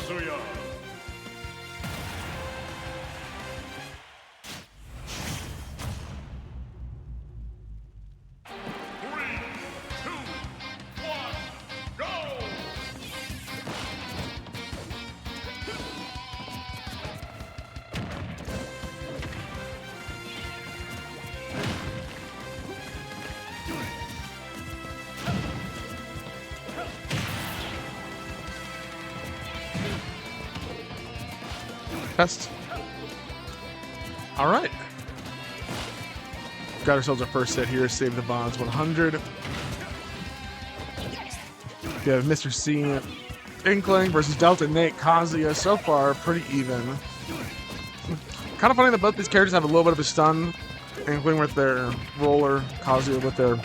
Kazuya. Test. All right. Got ourselves a first set here. Save the VODs 100. We have Mr. C, Inkling versus Delta-N8, Kazuya. So far, pretty even. Kind of funny that both these characters have a little bit of a stun. Inkling with their roller, Kazuya with their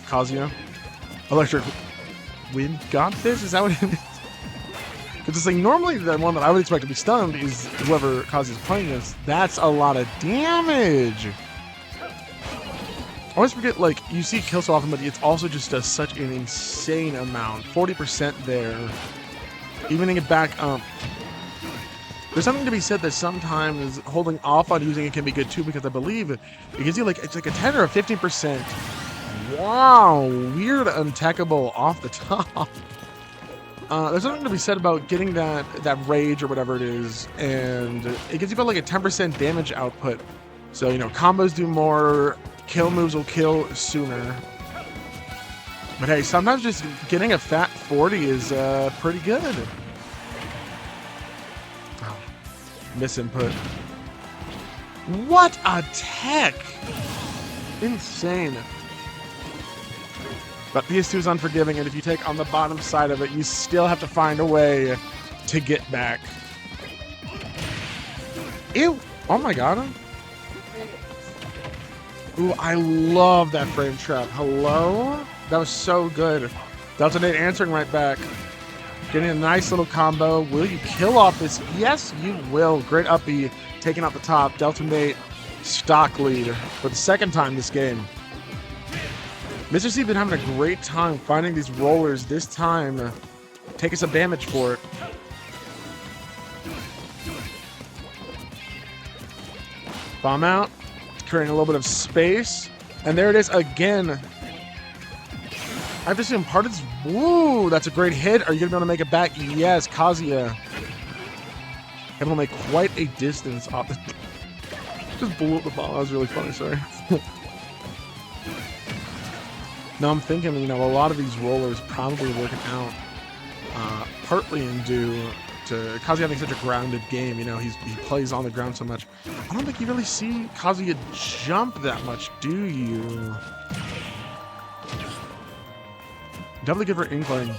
Kazuya. Electric wind. Got this? Is that what it is? Because it's like normally the one that I would expect to be stunned is whoever Kazuya's playing this. That's a lot of damage. I always forget, like, you see it kill so often, but it's also just does such an insane amount. 40% there. Evening it back up. There's something to be said that sometimes holding off on using it can be good too, because I believe it gives you, like, it's like a 10 or a 15%. Wow, weird untechable off the top. There's something to be said about getting that rage or whatever it is, and it gives you about like a 10% damage output. So, you know, combos do more, kill moves will kill sooner. But hey, sometimes just getting a fat 40 is pretty good. Oh, misinput. What a tech! Insane. But PS2 is unforgiving, and if you take on the bottom side of it, you still have to find a way to get back. Ew! Oh my god. Ooh, I love that frame trap. Hello? That was so good. Delta-N8 answering right back. Getting a nice little combo. Will you kill off this? Yes, you will. Great up B, taking out the top. Delta-N8 stock lead for the second time this game. Mr. C been having a great time finding these rollers. This time, taking some damage for it. Bomb out, creating a little bit of space, and there it is again. I have to assume part of this. Woo, that's a great hit. Are you gonna be able to make it back? Yes, Kazuya. Able to make quite a distance off the. Just blew up the ball. That was really funny. Sorry. Now I'm thinking, you know, a lot of these rollers probably working out partly in due to Kazuya having such a grounded game. You know, he plays on the ground so much. I don't think you really see Kazuya jump that much, do you? Definitely good for Inkling.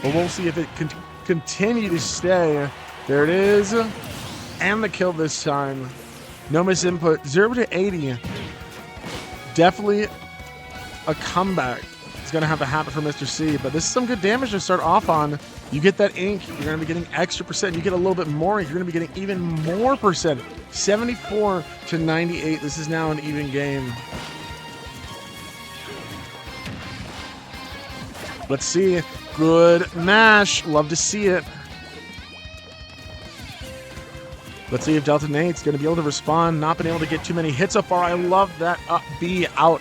But we'll see if it can continue to stay. There it is. And the kill this time. No misinput. 0 to 80. Definitely a comeback is going to have to happen for Mr. C, but this is some good damage to start off on. You get that ink, you're going to be getting extra percent. You get a little bit more ink, you're going to be getting even more percent. 74 to 98. This is now an even game. Let's see. Good mash. Love to see it. Let's see if Delta-N8 is going to be able to respond. Not been able to get too many hits so far. I love that up B out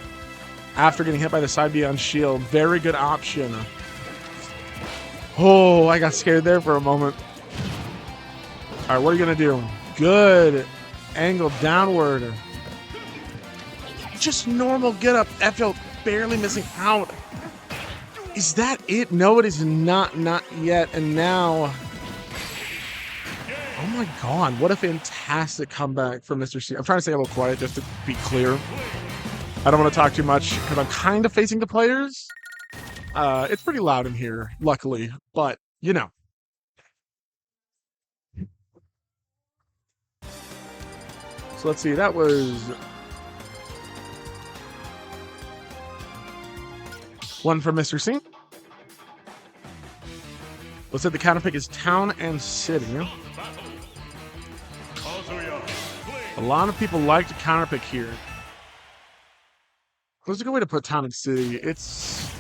after getting hit by the side B on shield. Very good option. Oh, I got scared there for a moment. All right, what are you going to do? Good angle downward. Just normal get up. FL barely missing out. Is that it? No, it is not. Not yet. And now, oh my god, what a fantastic comeback from Mr. C. I'm trying to stay a little quiet just to be clear. I don't want to talk too much because I'm kind of facing the players. It's pretty loud in here, luckily, but you know. So let's see, that was one from Mr. C. Let's say the counter pick is Town and City. A lot of people like to counter pick here. There's a good way to put Town and City. It's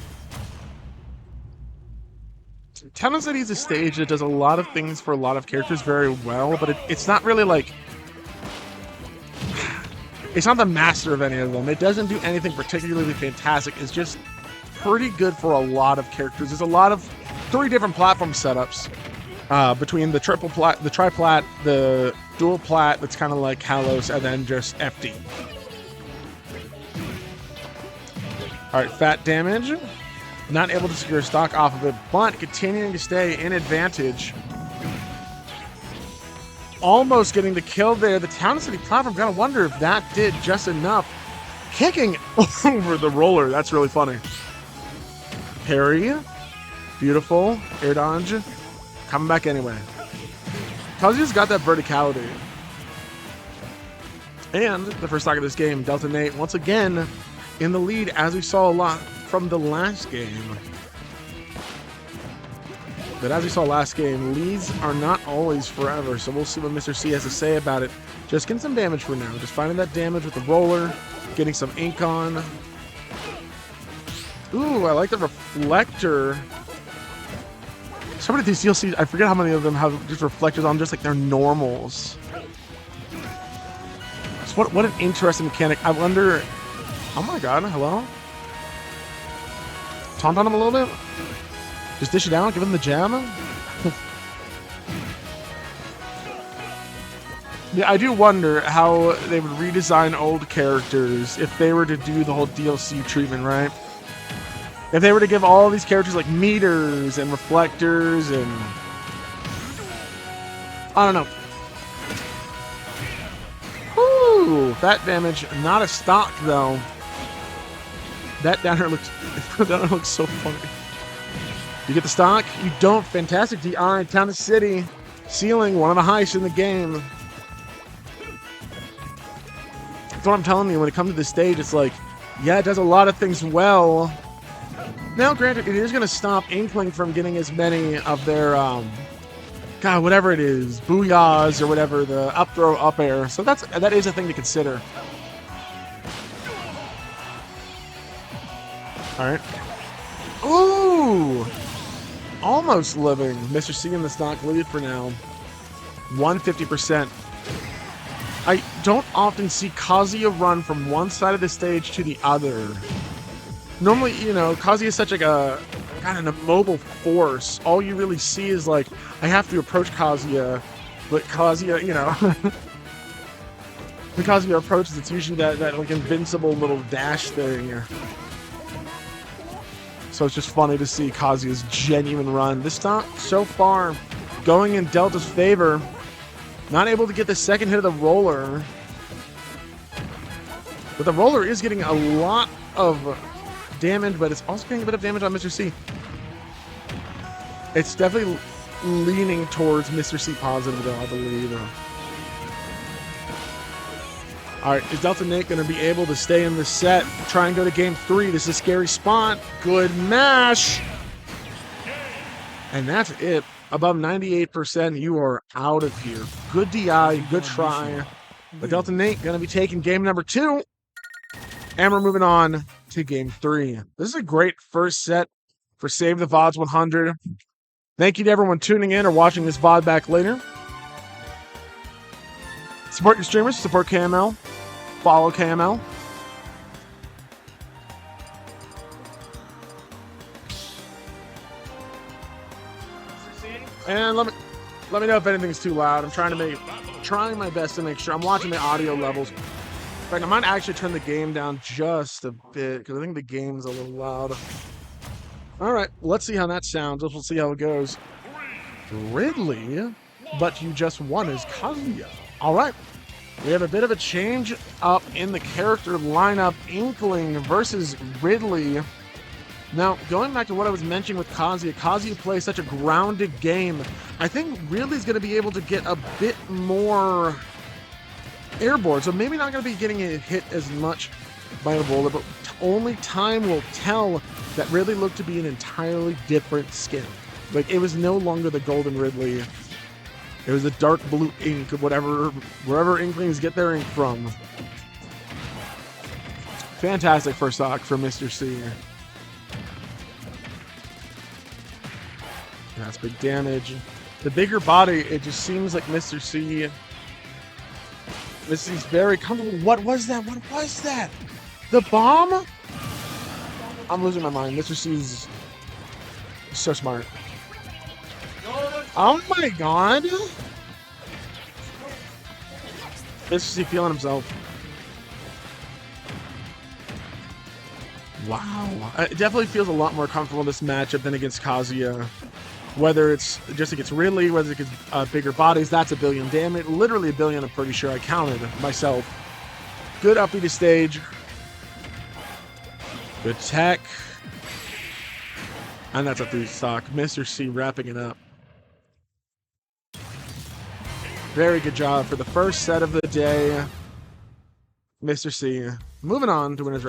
Town City is a stage that does a lot of things for a lot of characters very well, but it's not really like... It's not the master of any of them. It doesn't do anything particularly fantastic. It's just pretty good for a lot of characters. There's a lot of 3 different platform setups between the triple plat, the tri-plat, the dual plat that's kind of like Kalos, and then just FD. All right, fat damage. Not able to secure stock off of it, but continuing to stay in advantage. Almost getting the kill there. The Town City platform, gotta wonder if that did just enough. Kicking over the roller. That's really funny. Parry. Beautiful. Air dodge. Coming back anyway. Kazuya's got that verticality. And the first stock of this game, Delta-N8, once again in the lead, as we saw a lot from the last game. But as we saw last game, leads are not always forever, so we'll see what Mr. C has to say about it. Just getting some damage for now. Just finding that damage with the roller, getting some ink on. Ooh, I like the reflector. Some of these DLCs, I forget how many of them have just reflectors on, just like they're normals. So what an interesting mechanic. I wonder... Oh my god, hello? Taunt on him a little bit? Just dish it out, give him the jab? Yeah, I do wonder how they would redesign old characters if they were to do the whole DLC treatment, right? If they were to give all these characters like meters and reflectors and... I don't know. Woo! That damage, not a stock though. That downer looks so funny. You get the stock? You don't. Fantastic DI. Town City. Ceiling, one of the highest in the game. That's what I'm telling you. When it comes to this stage, it's like, yeah, it does a lot of things well. Now, granted, it is going to stop Inkling from getting as many of their, God, whatever it is, booyahs or whatever, the up throw, up air. So that is a thing to consider. All right. Ooh! Almost living. Mr. C in the stock lead for now. 150%. I don't often see Kazuya run from one side of the stage to the other. Normally, you know, Kazuya is such like a kind of an immobile force. All you really see is like, I have to approach Kazuya, but Kazuya, you know, when Kazuya approaches, it's usually that like invincible little dash thing. So it's just funny to see Kazuya's genuine run. This stock, so far, going in Delta's favor. Not able to get the second hit of the roller. But the roller is getting a lot of damage, but it's also getting a bit of damage on Mr. C. It's definitely leaning towards Mr. C positive, though, I believe. All right, is Delta-N8 going to be able to stay in the set? Try and go to game 3. This is a scary spot. Good mash. And that's it. Above 98%, you are out of here. Good DI, good try. But Delta-N8 going to be taking game number 2. And we're moving on to game 3. This is a great first set for Save the VODs 100. Thank you to everyone tuning in or watching this VOD back later. Support your streamers, support KML, follow KML. And let me know if anything's too loud. I'm trying my best to make sure. I'm watching the audio levels. In fact, I might actually turn the game down just a bit because I think the game's a little loud. All right, let's see how that sounds. We'll see how it goes. Ridley, but you just won as Kazuya. All right, we have a bit of a change up in the character lineup. Inkling versus Ridley. Now, going back to what I was mentioning with Kazuya, Kazuya plays such a grounded game. I think Ridley's going to be able to get a bit more airborne, so maybe not going to be getting hit as much by a roller, but only time will tell. That Ridley looked to be an entirely different skin. Like, it was no longer the golden Ridley. It was the dark blue ink, wherever Inklings get their ink from. Fantastic first stock for Mr. C. That's big damage. The bigger body, it just seems like Mr. C. Mr. C's very comfortable. What was that? What was that? The bomb? I'm losing my mind. Mr. C's so smart. Oh my god. Mr. C feeling himself. Wow. It definitely feels a lot more comfortable in this matchup than against Kazuya. Whether it's just against Ridley, whether it's against bigger bodies, that's a billion damage. Literally a billion, I'm pretty sure I counted myself. Good up to stage. Good tech. And that's a 3 stock. Mr. C wrapping it up. Very good job for the first set of the day. Mr. C moving on to winners round.